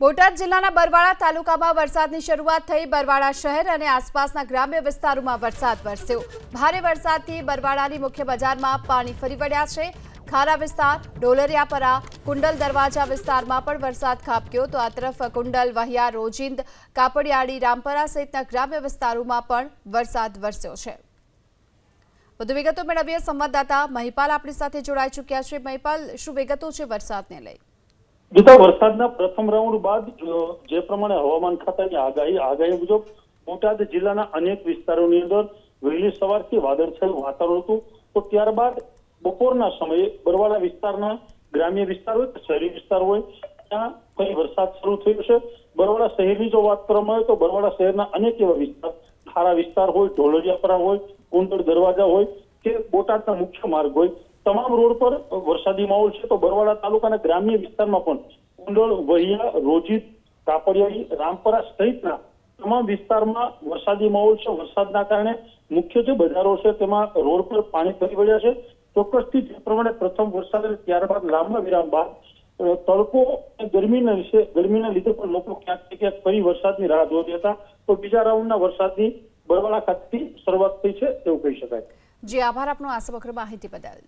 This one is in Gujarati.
બોટાદ જિલ્લાના બરવાળા તાલુકામાં વરસાદની શરૂઆત થઈ। બરવાળા શહેર અને આસપાસના ગ્રામ્ય વિસ્તારોમાં વરસાદ વરસ્યો। ભારે વરસાદથી બરવાળાની મુખ્ય બજારમાં પાણી ફરી વળ્યા છે। ખારા વિસ્તાર, ડોલરિયાપરા, કુંડલ દરવાજા વિસ્તારમાં પણ વરસાદ ખાબક્યો તો આ તરફ કુંડલ, વહિયા, રોજિંદ, કાપડિયાળી, રામપરા સહિતના ગ્રામ્ય વિસ્તારોમાં પણ વરસાદ વરસ્યો છે। વધુ વિગતો મેળવીએ સંવાદદાતા મહિપાલ આપણી સાથે જોડાઈ ચૂક્યા છે। મહિપાલ, શું વિગતો છે વરસાદને લઈ? ગીતા, વરસાદના પ્રથમ રાઉન્ડ બાદ જે પ્રમાણે હવામાન ખાતાની આગાહી મુજબ બોટાદ જિલ્લાના અનેક વિસ્તારોની અંદર વહેલી સવારથી વાદળછાયું વાતાવરણ હતું। તો ત્યારબાદ બપોરના સમયે બરવાળા વિસ્તારના ગ્રામ્ય વિસ્તાર હોય કે શહેરી વિસ્તાર હોય ત્યાં કઈ વરસાદ શરૂ થયો છે। બરવાળા શહેરની જો વાત કરવામાં આવે તો બરવાળા શહેરના અનેક એવા વિસ્તાર, ખારા વિસ્તાર હોય, ઢોલરિયાપરા હોય, કુંડળ દરવાજા હોય કે બોટાદના મુખ્ય માર્ગ હોય, તમામ રોડ પર વરસાદી માહોલ છે। તો બરવાળા તાલુકાના ગ્રામ્ય વિસ્તારમાં પણ કુંડળ, વહિયા, રોજિંદ, કાપડિયાળી, રામપરા સહિતના તમામ વિસ્તારમાં વરસાદી માહોલ છે। વરસાદના કારણે મુખ્ય જે બજારો છે તેમાં રોડ પર પાણી ફરી વળ્યા છે। ચોક્કસથી જે પ્રમાણે પ્રથમ વરસાદ અને ત્યારબાદ લાંબા વિરામ બાદ તડકો ગરમીના લીધે પણ લોકો ક્યાંક ને ક્યાંક ફરી વરસાદની રાહ જોઈ હતા। તો બીજા રાઉન્ડના વરસાદની બરવાળા ખાતેથી શરૂઆત થઈ છે તેવું કહી શકાય। જી, આભાર આપનો આ સમગ્ર માહિતી બદલ।